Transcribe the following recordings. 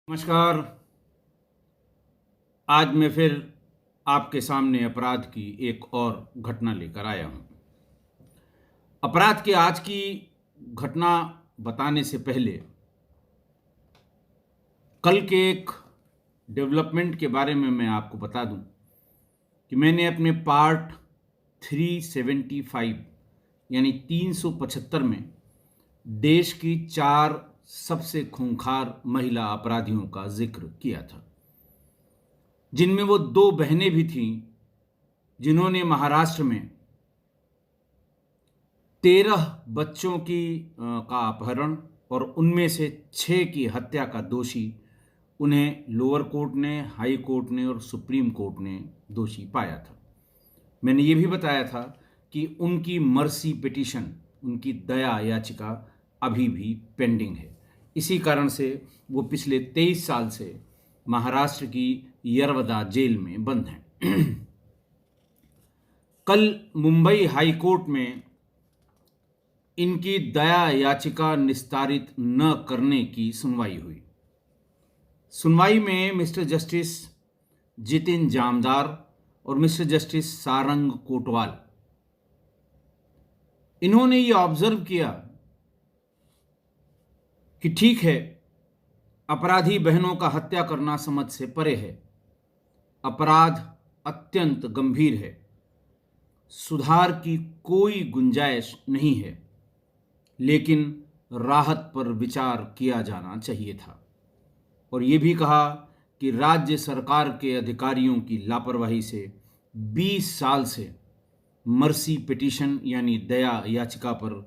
नमस्कार। आज मैं फिर आपके सामने अपराध की एक और घटना लेकर आया हूं। अपराध की आज की घटना बताने से पहले कल के एक डेवलपमेंट के बारे में मैं आपको बता दूं कि मैंने अपने पार्ट 375 यानी 375 में देश की 4 सबसे खूंखार महिला अपराधियों का जिक्र किया था, जिनमें वो 2 बहनें भी थीं जिन्होंने महाराष्ट्र में 13 बच्चों का अपहरण और उनमें से 6 की हत्या का दोषी उन्हें लोअर कोर्ट ने, हाई कोर्ट ने और सुप्रीम कोर्ट ने दोषी पाया था। मैंने ये भी बताया था कि उनकी मर्सी पिटीशन, उनकी दया याचिका अभी भी पेंडिंग है। इसी कारण से वो पिछले 23 साल से महाराष्ट्र की यरवदा जेल में बंद हैं। कल मुंबई हाई कोर्ट में इनकी दया याचिका निस्तारित न करने की सुनवाई हुई। सुनवाई में मिस्टर जस्टिस जितिन जामदार और मिस्टर जस्टिस सारंग कोटवाल, इन्होंने ये ऑब्जर्व किया कि ठीक है, अपराधी बहनों का हत्या करना समझ से परे है, अपराध अत्यंत गंभीर है, सुधार की कोई गुंजाइश नहीं है, लेकिन राहत पर विचार किया जाना चाहिए था। और ये भी कहा कि राज्य सरकार के अधिकारियों की लापरवाही से 20 साल से मर्सी पिटीशन यानी दया याचिका पर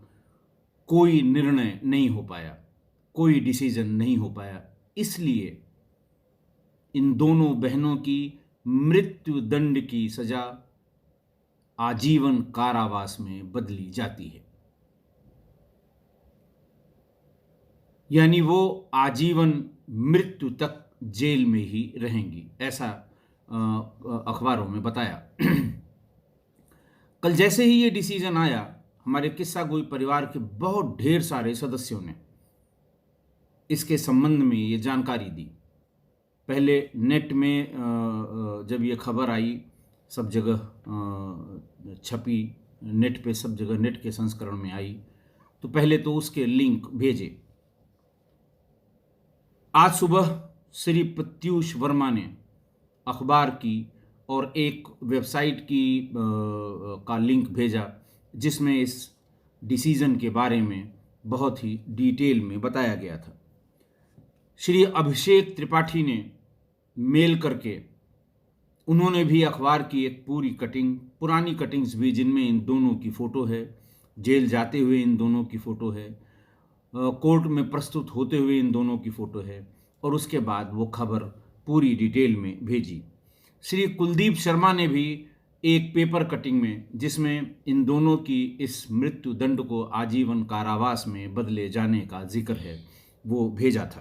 कोई निर्णय नहीं हो पाया, कोई डिसीजन नहीं हो पाया। इसलिए इन दोनों बहनों की मृत्यु दंड की सजा आजीवन कारावास में बदली जाती है, यानी वो आजीवन मृत्यु तक जेल में ही रहेंगी, ऐसा अखबारों में बताया। कल जैसे ही ये डिसीजन आया, हमारे किस्सा गोई परिवार के बहुत ढेर सारे सदस्यों ने इसके संबंध में ये जानकारी दी। पहले नेट में जब ये खबर आई, सब जगह छपी, नेट पे सब जगह नेट के संस्करण में आई, तो पहले तो उसके लिंक भेजे। आज सुबह श्री प्रत्यूष वर्मा ने अखबार की और एक वेबसाइट का लिंक भेजा, जिसमें इस डिसीजन के बारे में बहुत ही डिटेल में बताया गया था। श्री अभिषेक त्रिपाठी ने मेल करके, उन्होंने भी अखबार की एक पूरी कटिंग, पुरानी कटिंग्स भी जिनमें इन दोनों की फ़ोटो है, जेल जाते हुए इन दोनों की फ़ोटो है, कोर्ट में प्रस्तुत होते हुए इन दोनों की फ़ोटो है, और उसके बाद वो खबर पूरी डिटेल में भेजी। श्री कुलदीप शर्मा ने भी एक पेपर कटिंग में, जिसमें इन दोनों की इस मृत्यु दंड को आजीवन कारावास में बदले जाने का जिक्र है, वो भेजा था।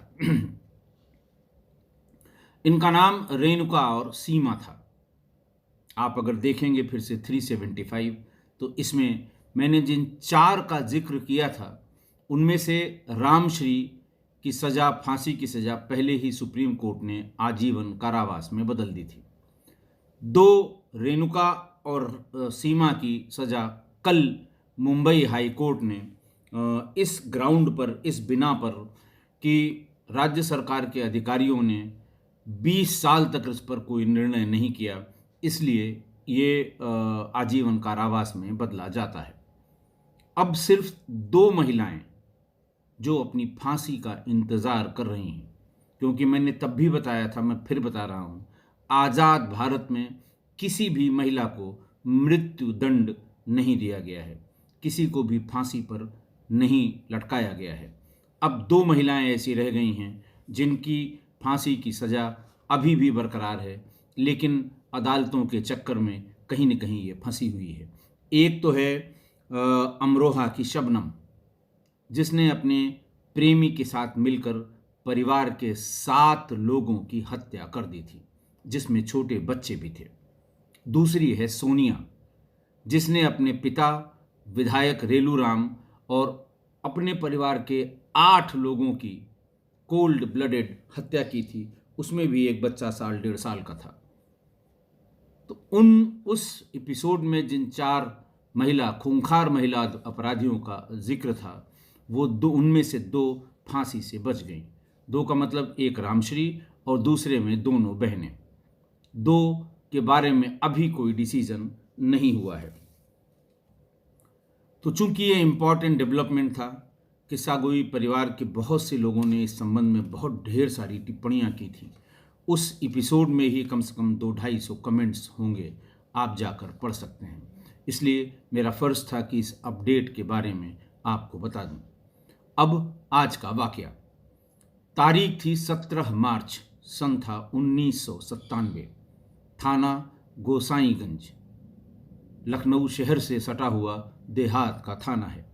इनका नाम रेणुका और सीमा था। आप अगर देखेंगे फिर से 375, तो इसमें मैंने जिन 4 का जिक्र किया था, उनमें से रामश्री की सज़ा, फांसी की सज़ा पहले ही सुप्रीम कोर्ट ने आजीवन कारावास में बदल दी थी। 2 रेणुका और सीमा की सज़ा कल मुंबई हाई कोर्ट ने इस ग्राउंड पर, इस बिना पर कि राज्य सरकार के अधिकारियों ने 20 साल तक इस पर कोई निर्णय नहीं किया, इसलिए ये आजीवन कारावास में बदला जाता है। अब सिर्फ 2 महिलाएं जो अपनी फांसी का इंतज़ार कर रही हैं, क्योंकि मैंने तब भी बताया था, मैं फिर बता रहा हूँ, आज़ाद भारत में किसी भी महिला को मृत्यु दंड नहीं दिया गया है, किसी को भी फांसी पर नहीं लटकाया गया है। अब 2 महिलाएं ऐसी रह गई हैं जिनकी फांसी की सज़ा अभी भी बरकरार है, लेकिन अदालतों के चक्कर में कहीं न कहीं ये फंसी हुई है। एक तो है अमरोहा की शबनम, जिसने अपने प्रेमी के साथ मिलकर परिवार के 7 लोगों की हत्या कर दी थी, जिसमें छोटे बच्चे भी थे। दूसरी है सोनिया, जिसने अपने पिता विधायक रेलू राम और अपने परिवार के 8 लोगों की कोल्ड ब्लडेड हत्या की थी, उसमें भी एक बच्चा साल 1.5 साल का था। तो उस एपिसोड में जिन 4 खूंखार महिला अपराधियों का जिक्र था, वो उनमें से 2 फांसी से बच गईं। 2 का मतलब एक रामश्री और दूसरे में दोनों बहनें। 2 के बारे में अभी कोई डिसीजन नहीं हुआ है। तो चूंकि ये इम्पॉर्टेंट डेवलपमेंट था, किस्सा गोई परिवार के बहुत से लोगों ने इस संबंध में बहुत ढेर सारी टिप्पणियां की थी। उस एपिसोड में ही कम से कम 200-250 कमेंट्स होंगे, आप जाकर पढ़ सकते हैं। इसलिए मेरा फ़र्ज़ था कि इस अपडेट के बारे में आपको बता दूं। अब आज का वाकया। तारीख थी 17 मार्च, सन था 1997। थाना गोसाईगंज, लखनऊ शहर से सटा हुआ देहात का थाना है।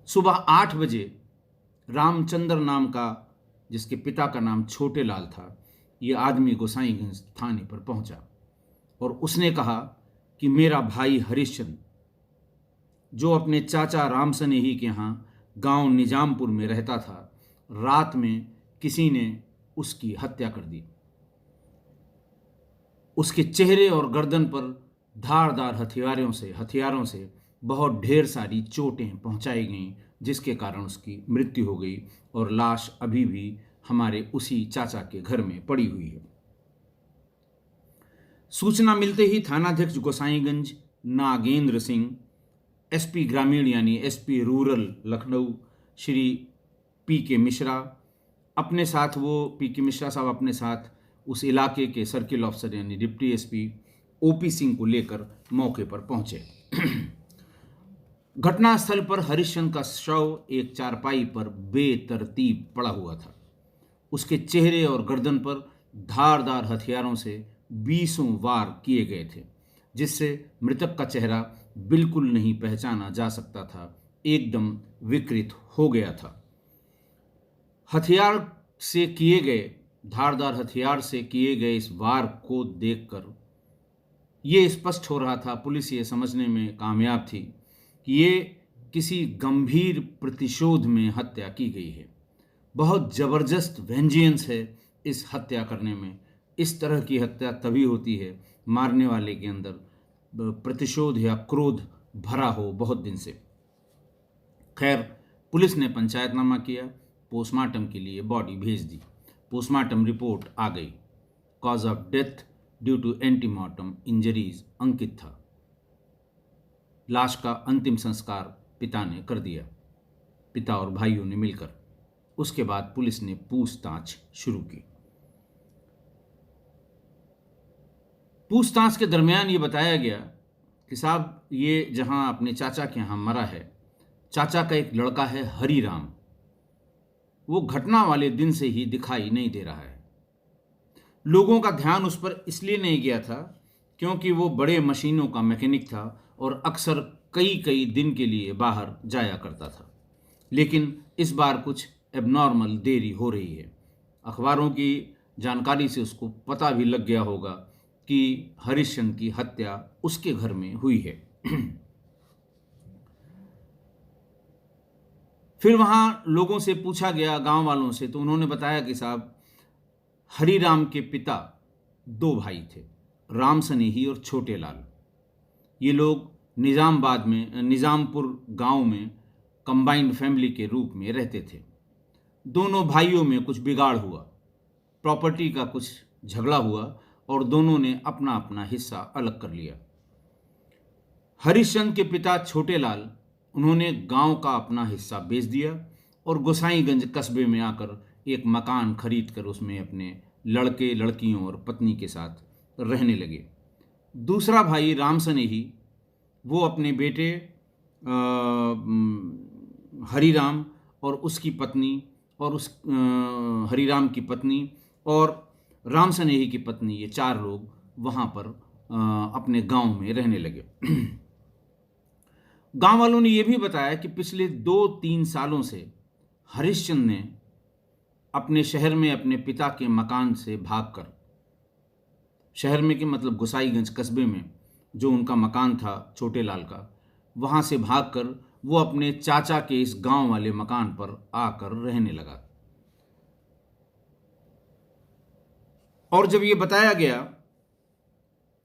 सुबह 8 बजे रामचंद्र नाम का, जिसके पिता का नाम छोटे लाल था, ये आदमी गोसाईगंज थाने पर पहुंचा और उसने कहा कि मेरा भाई हरिश्चंद्र, जो अपने चाचा राम सनेही के यहाँ गांव निजामपुर में रहता था, रात में किसी ने उसकी हत्या कर दी। उसके चेहरे और गर्दन पर धारदार हथियारों से बहुत ढेर सारी चोटें पहुंचाई गईं, जिसके कारण उसकी मृत्यु हो गई और लाश अभी भी हमारे उसी चाचा के घर में पड़ी हुई है। सूचना मिलते ही थानाध्यक्ष गोसाईगंज नागेंद्र सिंह, एसपी ग्रामीण यानी SP rural Lucknow Shri PK. Mishra अपने साथ, पी.के. मिश्रा साहब अपने साथ उस इलाके के सर्किल ऑफिसर यानी डिप्टी एसपी ओपी सिंह को लेकर मौके पर पहुंचे। घटनास्थल पर हरिश्चंद्र का शव एक चारपाई पर बेतरतीब पड़ा हुआ था। उसके चेहरे और गर्दन पर धारदार हथियारों से 20 वार किए गए थे, जिससे मृतक का चेहरा बिल्कुल नहीं पहचाना जा सकता था, एकदम विकृत हो गया था। धारदार हथियार से किए गए इस वार को देखकर ये स्पष्ट हो रहा था, पुलिस ये समझने में कामयाब थी कि ये किसी गंभीर प्रतिशोध में हत्या की गई है। बहुत ज़बरदस्त वेंजियंस है इस हत्या करने में। इस तरह की हत्या तभी होती है मारने वाले के अंदर प्रतिशोध या क्रोध भरा हो बहुत दिन से। खैर, पुलिस ने पंचायतनामा किया, पोस्टमार्टम के लिए बॉडी भेज दी। पोस्टमार्टम रिपोर्ट आ गई। Cause of death due to antemortem injuries अंकित था। लाश का अंतिम संस्कार पिता ने कर दिया, पिता और भाइयों ने मिलकर। उसके बाद पुलिस ने पूछताछ शुरू की। पूछताछ के दरमियान ये बताया गया कि साहब, ये जहां अपने चाचा के यहाँ मरा है, चाचा का एक लड़का है हरिराम, वो घटना वाले दिन से ही दिखाई नहीं दे रहा है। लोगों का ध्यान उस पर इसलिए नहीं गया था क्योंकि वो बड़े मशीनों का मैकेनिक था और अक्सर कई दिन के लिए बाहर जाया करता था। लेकिन इस बार कुछ एबनॉर्मल देरी हो रही है। अखबारों की जानकारी से उसको पता भी लग गया होगा कि हरिश्चंद्र की हत्या उसके घर में हुई है। फिर वहाँ लोगों से पूछा गया, गांव वालों से, तो उन्होंने बताया कि साहब, हरिराम के पिता 2 भाई थे, राम सनेही और छोटे लाल। ये लोग निजामपुर गांव में कंबाइंड फैमिली के रूप में रहते थे। दोनों भाइयों में कुछ बिगाड़ हुआ, प्रॉपर्टी का कुछ झगड़ा हुआ और दोनों ने अपना अपना हिस्सा अलग कर लिया। हरिश्चंद्र के पिता छोटे लाल, उन्होंने गांव का अपना हिस्सा बेच दिया और गोसाईगंज कस्बे में आकर एक मकान खरीदकर उसमें अपने लड़के लड़कियों और पत्नी के साथ रहने लगे। दूसरा भाई राम सनेही, वो अपने बेटे हरिराम और उसकी पत्नी और हरिराम की पत्नी और राम सनेही की पत्नी, ये 4 लोग वहाँ पर अपने गांव में रहने लगे। गांव वालों ने यह भी बताया कि पिछले 2-3 सालों से हरिश्चंद्र ने अपने शहर में अपने पिता के मकान से भागकर, शहर में के मतलब गोसाईगंज कस्बे में जो उनका मकान था छोटे लाल का, वहाँ से भागकर वो अपने चाचा के इस गांव वाले मकान पर आकर रहने लगा। और जब ये बताया गया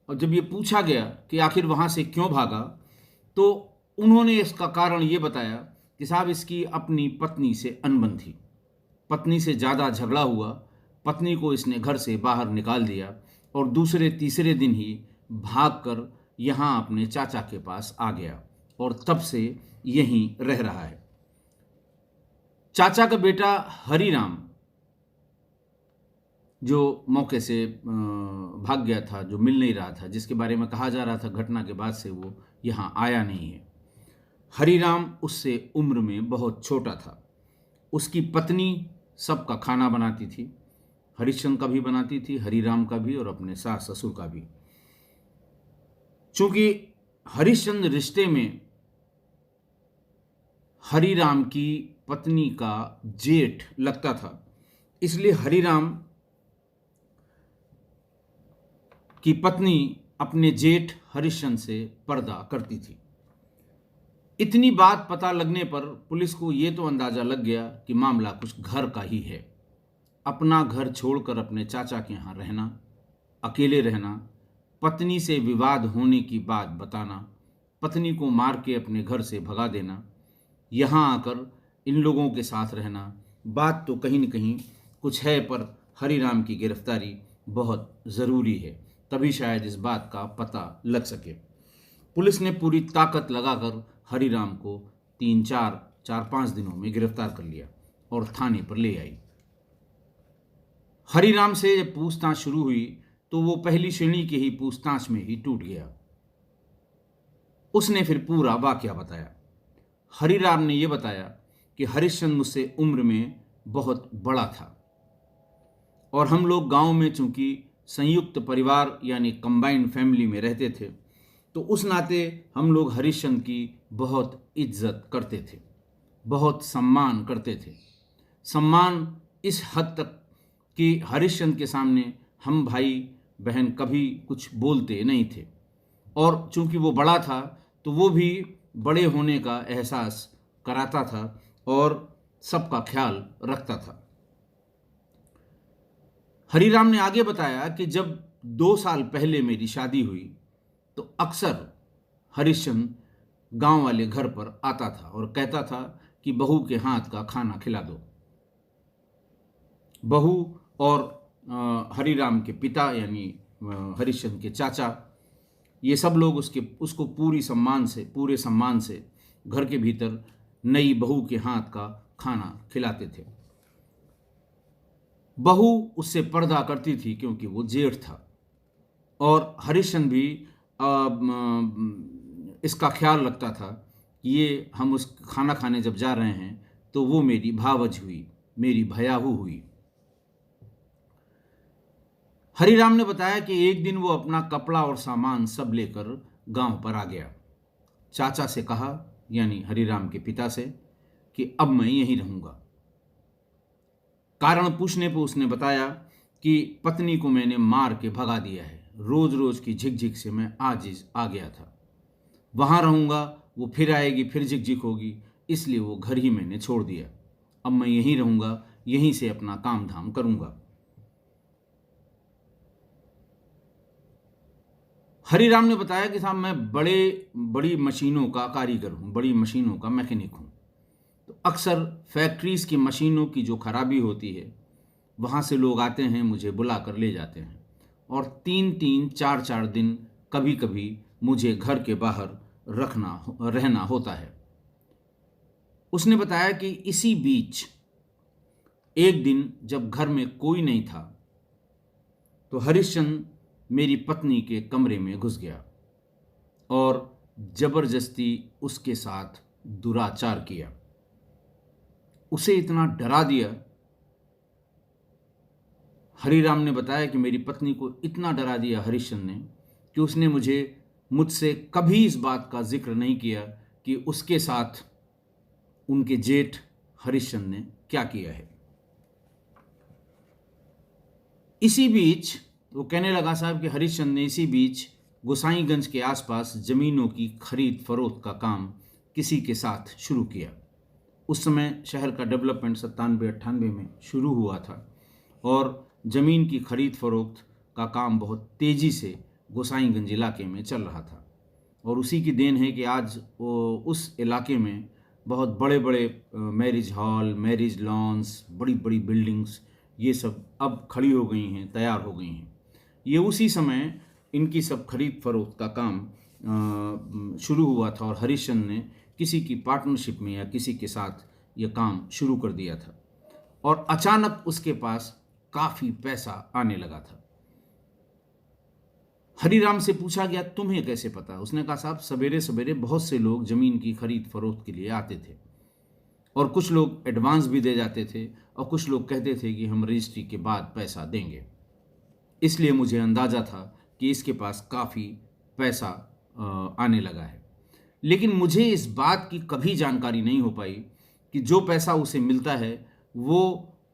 और जब ये पूछा गया कि आखिर वहां से क्यों भागा, तो उन्होंने इसका कारण ये बताया कि साहब इसकी अपनी पत्नी से अनबन थी, पत्नी से ज़्यादा झगड़ा हुआ, पत्नी को इसने घर से बाहर निकाल दिया और दूसरे तीसरे दिन ही भागकर यहाँ अपने चाचा के पास आ गया और तब से यहीं रह रहा है। चाचा का बेटा हरिराम जो मौके से भाग गया था, जो मिल नहीं रहा था, जिसके बारे में कहा जा रहा था घटना के बाद से वो यहाँ आया नहीं है। हरिराम उससे उम्र में बहुत छोटा था। उसकी पत्नी सबका खाना बनाती थी, हरिश्चंद्र का भी बनाती थी, हरिराम का भी और अपने सास ससुर का भी। चूंकि हरिश्चंद्र रिश्ते में हरिराम की पत्नी का जेठ लगता था, इसलिए हरिराम की पत्नी अपने जेठ हरिश्चंद्र से पर्दा करती थी। इतनी बात पता लगने पर पुलिस को ये तो अंदाजा लग गया कि मामला कुछ घर का ही है। अपना घर छोड़कर अपने चाचा के यहाँ रहना, अकेले रहना, पत्नी से विवाद होने की बात बताना, पत्नी को मार के अपने घर से भगा देना, यहाँ आकर इन लोगों के साथ रहना, बात तो कहीं न कहीं कुछ है, पर हरिराम की गिरफ्तारी बहुत ज़रूरी है, तभी शायद इस बात का पता लग सके। पुलिस ने पूरी ताकत लगाकर हरिराम को 4-5 दिनों में गिरफ्तार कर लिया और थाने पर ले आई। हरिराम से जब पूछताछ शुरू हुई तो वो पहली श्रेणी के ही पूछताछ में ही टूट गया। उसने फिर पूरा वाकया बताया। हरिराम ने यह बताया कि हरिश्चंद्र मुझसे उम्र में बहुत बड़ा था और हम लोग गांव में चूंकि संयुक्त परिवार यानी कंबाइंड फैमिली में रहते थे, तो उस नाते हम लोग हरिश्चंद्र की बहुत इज्जत करते थे, बहुत सम्मान करते थे। सम्मान इस हद तक कि हरिश्चंद्र के सामने हम भाई बहन कभी कुछ बोलते नहीं थे, और चूंकि वो बड़ा था तो वो भी बड़े होने का एहसास कराता था और सबका ख्याल रखता था। हरिराम ने आगे बताया कि जब 2 साल पहले मेरी शादी हुई तो अक्सर हरिश्चंद्र गांव वाले घर पर आता था और कहता था कि बहू के हाथ का खाना खिला दो। बहू और हरिराम के पिता यानी हरिश्चंद्र के चाचा, ये सब लोग उसको पूरे सम्मान से घर के भीतर नई बहू के हाथ का खाना खिलाते थे। बहू उससे पर्दा करती थी क्योंकि वो जेठ था, और हरिश्चंद्र भी इसका ख्याल रखता था कि ये हम उस खाना खाने जब जा रहे हैं तो वो मेरी भावज हुई, मेरी भयाहू हुई। हरिराम ने बताया कि एक दिन वो अपना कपड़ा और सामान सब लेकर गांव पर आ गया। चाचा से कहा, यानी हरिराम के पिता से, कि अब मैं यहीं रहूंगा। कारण पूछने पर उसने बताया कि पत्नी को मैंने मार के भगा दिया है, रोज रोज की झिकझिक से मैं आजिज आ गया था। वहां रहूंगा, वो फिर आएगी, फिर झिकझिक होगी, इसलिए वो घर ही मैंने छोड़ दिया। अब मैं यहीं रहूंगा, यहीं से अपना काम धाम करूंगा। हरिराम ने बताया कि साहब मैं बड़ी मशीनों का कारीगर हूँ, बड़ी मशीनों का मैकेनिक हूँ, तो अक्सर फैक्ट्रीज की मशीनों की जो खराबी होती है वहाँ से लोग आते हैं, मुझे बुला कर ले जाते हैं, और 3-3, 4-4 दिन कभी कभी मुझे घर के बाहर रहना होता है। उसने बताया कि इसी बीच एक दिन जब घर में कोई नहीं था तो हरिश्चंद्र मेरी पत्नी के कमरे में घुस गया और जबरदस्ती उसके साथ दुराचार किया। उसे इतना डरा दिया, हरिराम ने बताया कि मेरी पत्नी को इतना डरा दिया हरिश्चंद्र ने कि उसने मुझसे कभी इस बात का जिक्र नहीं किया कि उसके साथ उनके जेठ हरिश्चंद्र ने क्या किया है। इसी बीच वो कहने लगा साहब कि हरिश्चंद्र ने इसी बीच गोसाईगंज के आसपास जमीनों की खरीद फरोख्त का काम किसी के साथ शुरू किया। उस समय शहर का डेवलपमेंट 97-98 में शुरू हुआ था और ज़मीन की खरीद फरोख्त का काम बहुत तेज़ी से गोसाईगंज इलाके में चल रहा था। और उसी की देन है कि आज उस इलाके में बहुत बड़े बड़े मैरिज हॉल, मैरिज लॉन्स, बड़ी बड़ी बिल्डिंग्स, ये सब अब खड़ी हो गई हैं, तैयार हो गई हैं। ये उसी समय इनकी सब खरीद फरोख्त का काम शुरू हुआ था और हरिश्चंद्र ने किसी की पार्टनरशिप में या किसी के साथ ये काम शुरू कर दिया था और अचानक उसके पास काफ़ी पैसा आने लगा था। हरीराम से पूछा गया, तुम्हें कैसे पता? उसने कहा, साहब सवेरे सवेरे बहुत से लोग ज़मीन की खरीद फरोख्त के लिए आते थे और कुछ लोग एडवांस भी दे जाते थे और कुछ लोग कहते थे कि हम रजिस्ट्री के बाद पैसा देंगे। इसलिए मुझे अंदाज़ा था कि इसके पास काफ़ी पैसा आने लगा है। लेकिन मुझे इस बात की कभी जानकारी नहीं हो पाई कि जो पैसा उसे मिलता है वो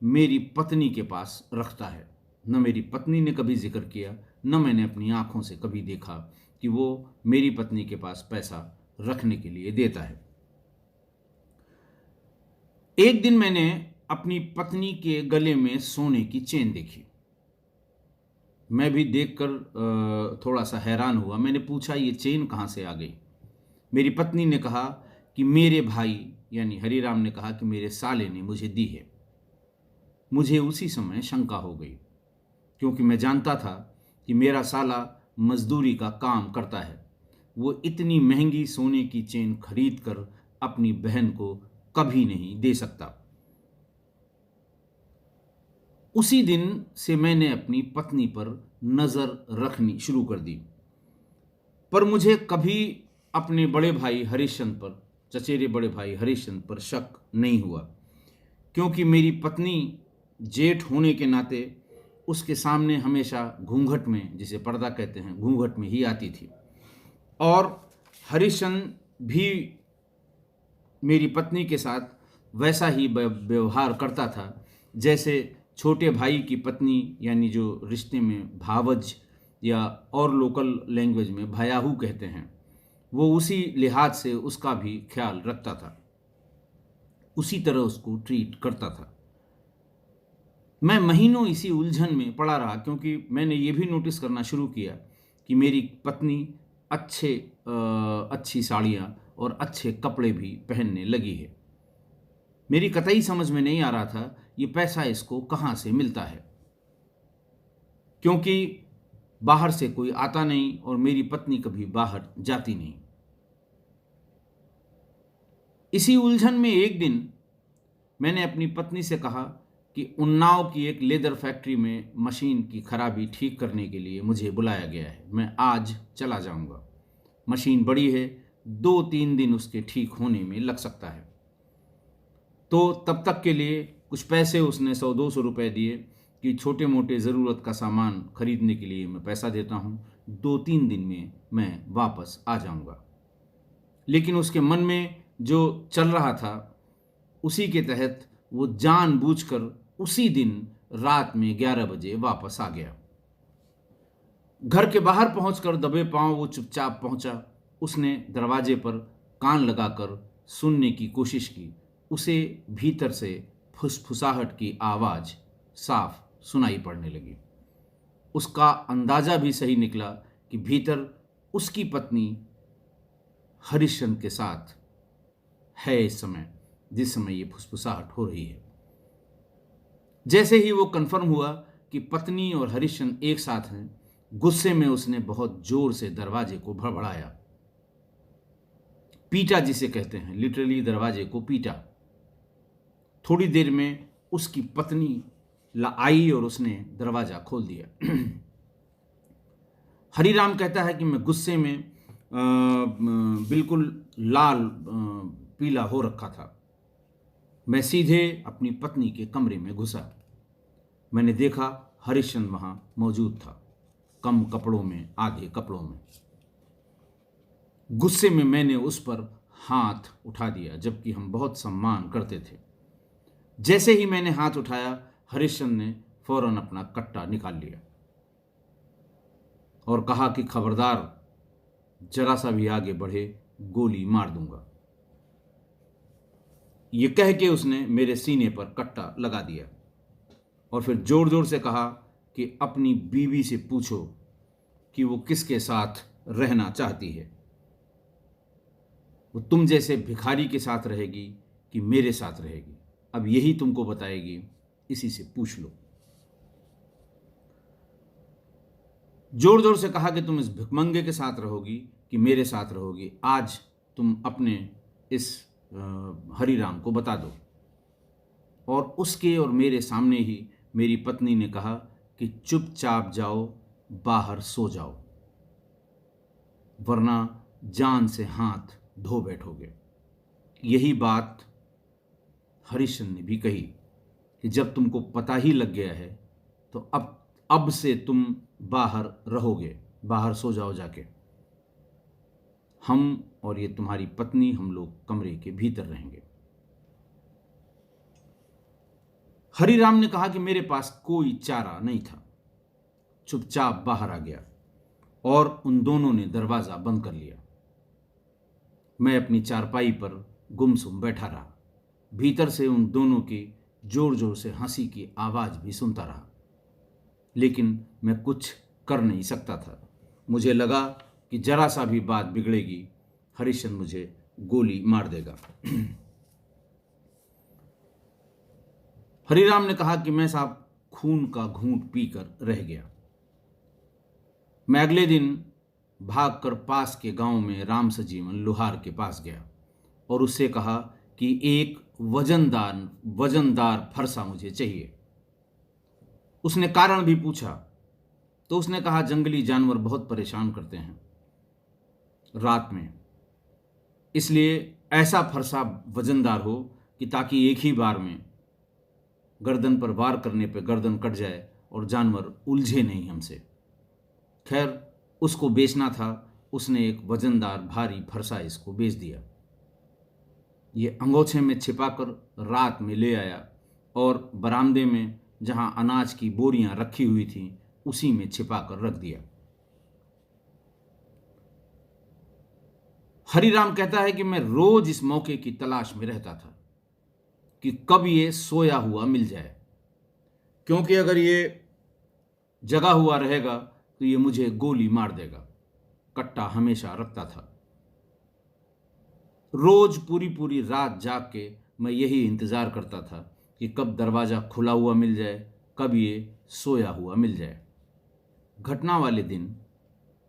मेरी पत्नी के पास रखता है। न मेरी पत्नी ने कभी जिक्र किया, न मैंने अपनी आंखों से कभी देखा कि वो मेरी पत्नी के पास पैसा रखने के लिए देता है। एक दिन मैंने अपनी पत्नी के गले में सोने की चेन देखी। मैं भी देखकर थोड़ा सा हैरान हुआ। मैंने पूछा, ये चेन कहाँ से आ गई? मेरी पत्नी ने कहा कि मेरे भाई यानी हरीराम ने कहा कि मेरे साले ने मुझे दी है। मुझे उसी समय शंका हो गई क्योंकि मैं जानता था कि मेरा साला मजदूरी का काम करता है। वो इतनी महंगी सोने की चेन खरीद कर अपनी बहन को कभी नहीं दे सकता। उसी दिन से मैंने अपनी पत्नी पर नज़र रखनी शुरू कर दी, पर मुझे कभी अपने बड़े भाई हरिश्चंद्र पर, चचेरे बड़े भाई हरिश्चंद्र पर शक नहीं हुआ क्योंकि मेरी पत्नी जेठ होने के नाते उसके सामने हमेशा घूंघट में, जिसे पर्दा कहते हैं, घूंघट में ही आती थी। और हरिश्चंद्र भी मेरी पत्नी के साथ वैसा ही व्यवहार करता था जैसे छोटे भाई की पत्नी, यानी जो रिश्ते में भावज या और लोकल लैंग्वेज में भयाहू कहते हैं, वो उसी लिहाज से उसका भी ख्याल रखता था, उसी तरह उसको ट्रीट करता था। मैं महीनों इसी उलझन में पड़ा रहा क्योंकि मैंने ये भी नोटिस करना शुरू किया कि मेरी पत्नी अच्छी साड़ियाँ और अच्छे कपड़े भी पहनने लगी है। मेरी कतई समझ में नहीं आ रहा था ये पैसा इसको कहाँ से मिलता है, क्योंकि बाहर से कोई आता नहीं और मेरी पत्नी कभी बाहर जाती नहीं। इसी उलझन में एक दिन मैंने अपनी पत्नी से कहा कि उन्नाव की एक लेदर फैक्ट्री में मशीन की खराबी ठीक करने के लिए मुझे बुलाया गया है। मैं आज चला जाऊंगा। मशीन बड़ी है, 2-3 दिन उसके ठीक होने में लग सकता है। तो तब तक के लिए कुछ पैसे उसने 100-200 रुपये दिए कि छोटे मोटे ज़रूरत का सामान खरीदने के लिए मैं पैसा देता हूँ, 2-3 दिन में मैं वापस आ जाऊँगा। लेकिन उसके मन में जो चल रहा था उसी के तहत वो जानबूझकर उसी दिन रात में 11 बजे वापस आ गया। घर के बाहर पहुंचकर दबे पांव वो चुपचाप पहुंचा। उसने दरवाजे पर कान लगाकर सुनने की कोशिश की। उसे भीतर से फुसफुसाहट की आवाज़ साफ सुनाई पड़ने लगी। उसका अंदाज़ा भी सही निकला कि भीतर उसकी पत्नी हरिश्चंद्र के साथ है इस समय, जिस समय ये फुसफुसाहट हो रही है। जैसे ही वो कन्फर्म हुआ कि पत्नी और हरिश्चंद्र एक साथ हैं, गुस्से में उसने बहुत जोर से दरवाजे को भड़बड़ाया, पीटा जिसे कहते हैं, लिटरली दरवाजे को पीटा। थोड़ी देर में उसकी पत्नी आई और उसने दरवाजा खोल दिया। हरिराम कहता है कि मैं गुस्से में बिल्कुल लाल पीला हो रखा था। मैं सीधे अपनी पत्नी के कमरे में घुसा। मैंने देखा हरिश्चंद्र वहां मौजूद था, कम कपड़ों में, आधे कपड़ों में। गुस्से में मैंने उस पर हाथ उठा दिया, जबकि हम बहुत सम्मान करते थे। जैसे ही मैंने हाथ उठाया, हरिश्चंद्र ने फौरन अपना कट्टा निकाल लिया और कहा कि खबरदार, जरा सा भी आगे बढ़े गोली मार दूंगा। ये कह के उसने मेरे सीने पर कट्टा लगा दिया और फिर जोर जोर से कहा कि अपनी बीवी से पूछो कि वो किसके साथ रहना चाहती है। वो तुम जैसे भिखारी के साथ रहेगी कि मेरे साथ रहेगी, अब यही तुमको बताएगी, इसी से पूछ लो। जोर जोर से कहा कि तुम इस भिखमंगे के साथ रहोगी कि मेरे साथ रहोगी, आज तुम अपने इस हरिराम को बता दो। और उसके और मेरे सामने ही मेरी पत्नी ने कहा कि चुपचाप जाओ, बाहर सो जाओ, वरना जान से हाथ धो बैठोगे। यही बात हरिश्चंद्र ने भी कही कि जब तुमको पता ही लग गया है तो अब से तुम बाहर रहोगे, बाहर सो जाओ जाके। हम और ये तुम्हारी पत्नी, हम लोग कमरे के भीतर रहेंगे। हरिराम ने कहा कि मेरे पास कोई चारा नहीं था, चुपचाप बाहर आ गया और उन दोनों ने दरवाजा बंद कर लिया। मैं अपनी चारपाई पर गुमसुम बैठा रहा। भीतर से उन दोनों की जोर जोर से हंसी की आवाज भी सुनता रहा, लेकिन मैं कुछ कर नहीं सकता था। मुझे लगा कि जरा सा भी बात बिगड़ेगी, हरिश्चंद्र मुझे गोली मार देगा। हरिराम ने कहा कि मैं साहब खून का घूंट पीकर रह गया। मैं अगले दिन भागकर पास के गांव में राम सजीवन लोहार के पास गया और उससे कहा कि एक वजनदार फरसा मुझे चाहिए। उसने कारण भी पूछा तो उसने कहा जंगली जानवर बहुत परेशान करते हैं रात में, इसलिए ऐसा फरसा वजनदार हो कि ताकि एक ही बार में गर्दन पर वार करने पर गर्दन कट जाए और जानवर उलझे नहीं हमसे। खैर, उसको बेचना था, उसने एक वजनदार भारी फरसा इसको बेच दिया। ये अंगोछे में छिपाकर रात में ले आया और बरामदे में जहां अनाज की बोरियां रखी हुई थीं उसी में छिपाकर रख दिया। हरिराम कहता है कि मैं रोज इस मौके की तलाश में रहता था कि कब ये सोया हुआ मिल जाए, क्योंकि अगर ये जगा हुआ रहेगा तो ये मुझे गोली मार देगा। कट्टा हमेशा रखता था। रोज पूरी पूरी रात जाग के मैं यही इंतजार करता था कि कब दरवाजा खुला हुआ मिल जाए, कब ये सोया हुआ मिल जाए। घटना वाले दिन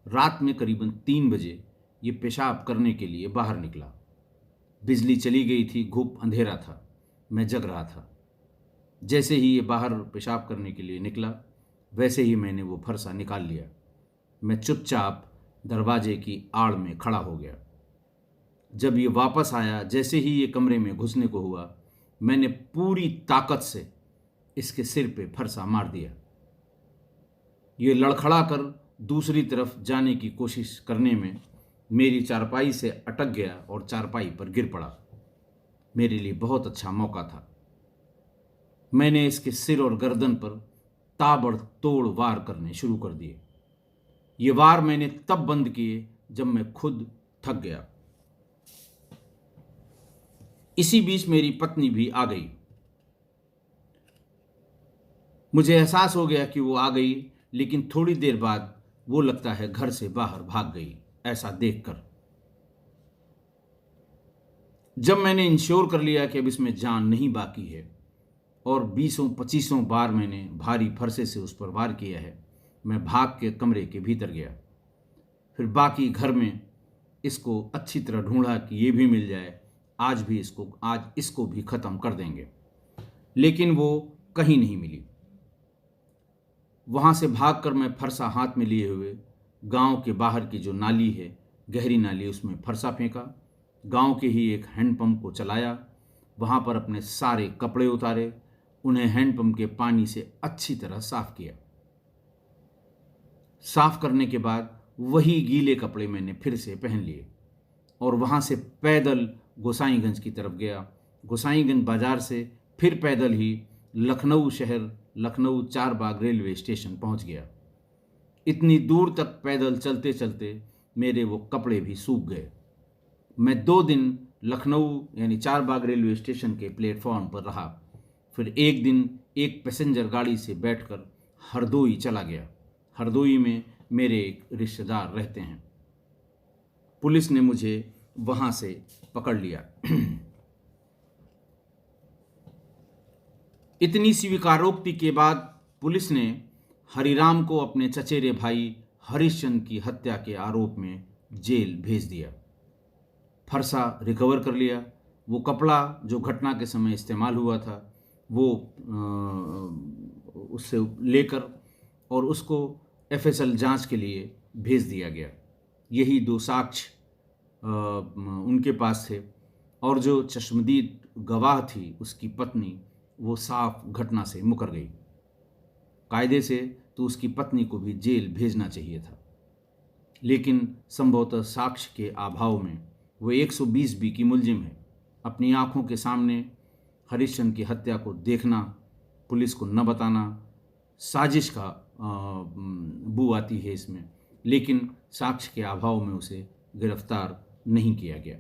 रात में करीबन 3 बजे ये पेशाब करने के लिए बाहर निकला। बिजली चली गई थी, घुप अंधेरा था, मैं जग रहा था। जैसे ही ये बाहर पेशाब करने के लिए निकला वैसे ही मैंने वो फरसा निकाल लिया। मैं चुपचाप दरवाजे की आड़ में खड़ा हो गया। जब ये वापस आया, जैसे ही ये कमरे में घुसने को हुआ, मैंने पूरी ताकत से इसके सिर पे फरसा मार दिया। ये लड़खड़ा कर दूसरी तरफ जाने की कोशिश करने में मेरी चारपाई से अटक गया और चारपाई पर गिर पड़ा। मेरे लिए बहुत अच्छा मौका था। मैंने इसके सिर और गर्दन पर ताबड़तोड़ वार करने शुरू कर दिए। ये वार मैंने तब बंद किए जब मैं खुद थक गया। इसी बीच मेरी पत्नी भी आ गई। मुझे एहसास हो गया कि वो आ गई, लेकिन थोड़ी देर बाद वो लगता है घर से बाहर भाग गई। ऐसा देखकर जब मैंने इंश्योर कर लिया कि अब इसमें जान नहीं बाकी है और 20-25 बार मैंने भारी फरसे से उस पर वार किया है, मैं भाग के कमरे के भीतर गया। फिर बाकी घर में इसको अच्छी तरह ढूंढा कि ये भी मिल जाए, आज इसको भी ख़त्म कर देंगे, लेकिन वो कहीं नहीं मिली। वहाँ से भागकर मैं फरसा हाथ में लिए हुए गांव के बाहर की जो नाली है, गहरी नाली, उसमें फरसा फेंका। गांव के ही एक हैंडपंप को चलाया, वहाँ पर अपने सारे कपड़े उतारे, उन्हें हैंडपंप के पानी से अच्छी तरह साफ किया। साफ करने के बाद वही गीले कपड़े मैंने फिर से पहन लिए और वहाँ से पैदल गोसाईगंज की तरफ गया। गोसाईगंज बाजार से फिर पैदल ही लखनऊ शहर, लखनऊ चारबाग रेलवे स्टेशन पहुँच गया। इतनी दूर तक पैदल चलते चलते मेरे वो कपड़े भी सूख गए। मैं 2 दिन लखनऊ यानी चारबाग रेलवे स्टेशन के प्लेटफॉर्म पर रहा। फिर एक दिन एक पैसेंजर गाड़ी से बैठकर हरदोई चला गया। हरदोई में मेरे एक रिश्तेदार रहते हैं। पुलिस ने मुझे वहां से पकड़ लिया। इतनी स्वीकारोक्ति के बाद पुलिस ने हरिराम को अपने चचेरे भाई हरिश्चंद्र की हत्या के आरोप में जेल भेज दिया। फरसा रिकवर कर लिया। वो कपड़ा जो घटना के समय इस्तेमाल हुआ था वो उससे लेकर और उसको एफएसएल जांच के लिए भेज दिया गया। यही दो साक्ष्य उनके पास थे और जो चश्मदीद गवाह थी उसकी पत्नी, वो साफ घटना से मुकर गई। कायदे से तो उसकी पत्नी को भी जेल भेजना चाहिए था, लेकिन संभवतः साक्ष्य के अभाव में वो 120 बी की मुलजिम है। अपनी आंखों के सामने हरिश्चंद्र की हत्या को देखना, पुलिस को न बताना, साजिश का बू आती है इसमें, लेकिन साक्ष्य के अभाव में उसे गिरफ्तार नहीं किया गया।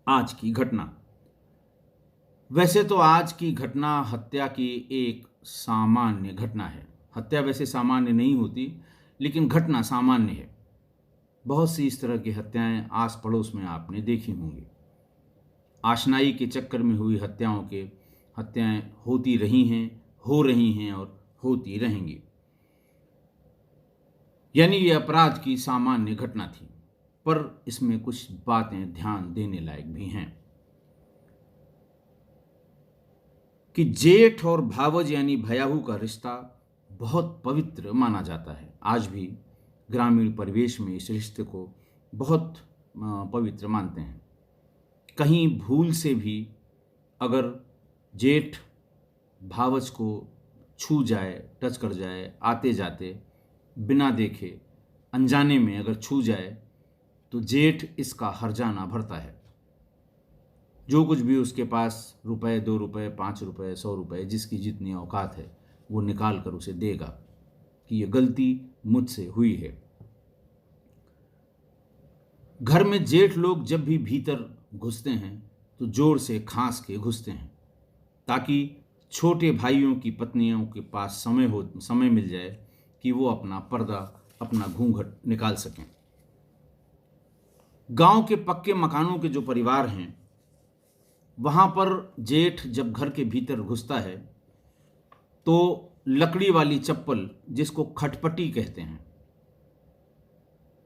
आज की घटना, वैसे तो आज की घटना हत्या की एक सामान्य घटना है। हत्या वैसे सामान्य नहीं होती, लेकिन घटना सामान्य है। बहुत सी इस तरह की हत्याएं आस पड़ोस में आपने देखी होंगी। आशनाई के चक्कर में हुई हत्याएं होती रही हैं, हो रही हैं और होती रहेंगी। यानी ये अपराध की सामान्य घटना थी, पर इसमें कुछ बातें ध्यान देने लायक भी हैं कि जेठ और भावज यानी भयाहू का रिश्ता बहुत पवित्र माना जाता है। आज भी ग्रामीण परिवेश में इस रिश्ते को बहुत पवित्र मानते हैं। कहीं भूल से भी अगर जेठ भावज को छू जाए, टच कर जाए, आते जाते बिना देखे अनजाने में अगर छू जाए, तो जेठ इसका हर्जाना भरता है। जो कुछ भी उसके पास रुपए, 2 रुपए, 5 रुपए, 100 रुपए, जिसकी जितनी औकात है वो निकाल कर उसे देगा कि ये गलती मुझसे हुई है। घर में जेठ लोग जब भी भीतर घुसते हैं तो जोर से खांस के घुसते हैं, ताकि छोटे भाइयों की पत्नियों के पास समय मिल जाए कि वो अपना पर्दा, अपना घूंघट निकाल सकें। गांव के पक्के मकानों के जो परिवार हैं, वहां पर जेठ जब घर के भीतर घुसता है तो लकड़ी वाली चप्पल, जिसको खटपटी कहते हैं,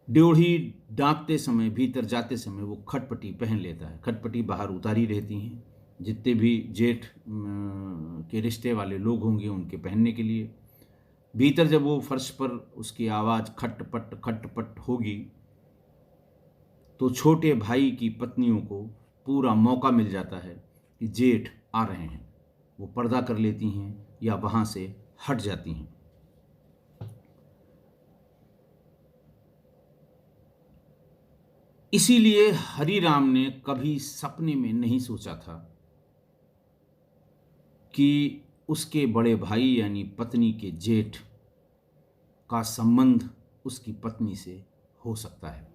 ड्योढ़ी डांकते समय, भीतर जाते समय वो खटपटी पहन लेता है। खटपटी बाहर उतारी रहती हैं, जितने भी जेठ के रिश्ते वाले लोग होंगे उनके पहनने के लिए। भीतर जब वो फर्श पर उसकी आवाज़ खटपट खटपट होगी तो छोटे भाई की पत्नियों को पूरा मौका मिल जाता है कि जेठ आ रहे हैं। वो पर्दा कर लेती हैं या वहाँ से हट जाती हैं। इसीलिए हरिराम ने कभी सपने में नहीं सोचा था कि उसके बड़े भाई यानी पत्नी के जेठ का संबंध उसकी पत्नी से हो सकता है।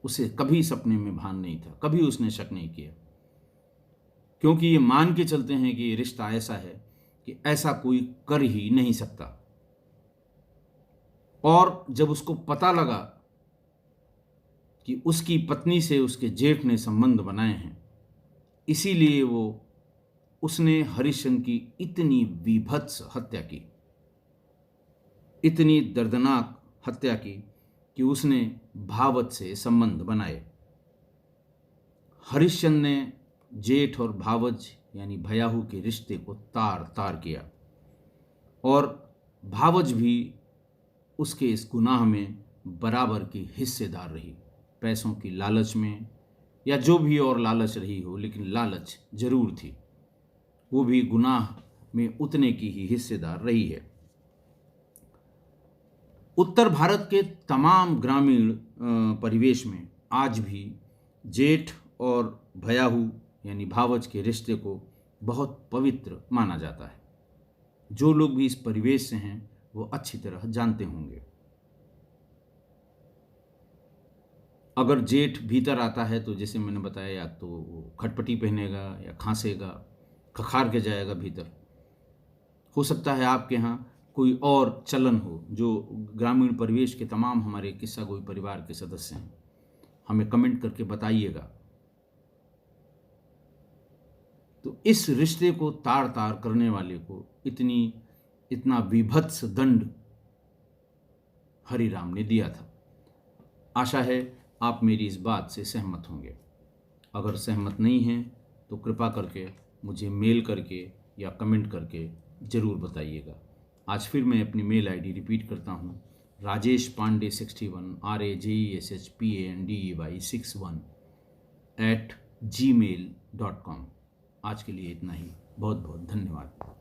उसे कभी सपने में भान नहीं था, कभी उसने शक नहीं किया, क्योंकि ये मान के चलते हैं कि ये रिश्ता ऐसा है कि ऐसा कोई कर ही नहीं सकता। और जब उसको पता लगा कि उसकी पत्नी से उसके जेठ ने संबंध बनाए हैं, इसीलिए उसने हरिश्चंद्र की इतनी विभत्स हत्या की, इतनी दर्दनाक हत्या की कि उसने भावत से संबंध बनाए। हरिश्चंद्र ने जेठ और भावज यानी भयाहू के रिश्ते को तार तार किया, और भावज भी उसके इस गुनाह में बराबर की हिस्सेदार रही। पैसों की लालच में या जो भी और लालच रही हो, लेकिन लालच जरूर थी। वो भी गुनाह में उतने की ही हिस्सेदार रही है। उत्तर भारत के तमाम ग्रामीण परिवेश में आज भी जेठ और भयाहू यानी भावज के रिश्ते को बहुत पवित्र माना जाता है। जो लोग भी इस परिवेश से हैं वो अच्छी तरह जानते होंगे। अगर जेठ भीतर आता है तो जैसे मैंने बताया, या तो वो खटपटी पहनेगा या खांसेगा, खखार के जाएगा भीतर। हो सकता है आपके यहाँ कोई और चलन हो जो ग्रामीण परिवेश के तमाम हमारे किस्सा गोई परिवार के सदस्य हैं, हमें कमेंट करके बताइएगा। तो इस रिश्ते को तार तार करने वाले को इतना विभत्स दंड हरि राम ने दिया था। आशा है आप मेरी इस बात से सहमत होंगे। अगर सहमत नहीं हैं तो कृपा करके मुझे मेल करके या कमेंट करके ज़रूर बताइएगा। आज फिर मैं अपनी मेल आईडी रिपीट करता हूँ, rajeshpande61 RAJESHPANDEY61 @gmail.com। आज के लिए इतना ही। बहुत बहुत धन्यवाद।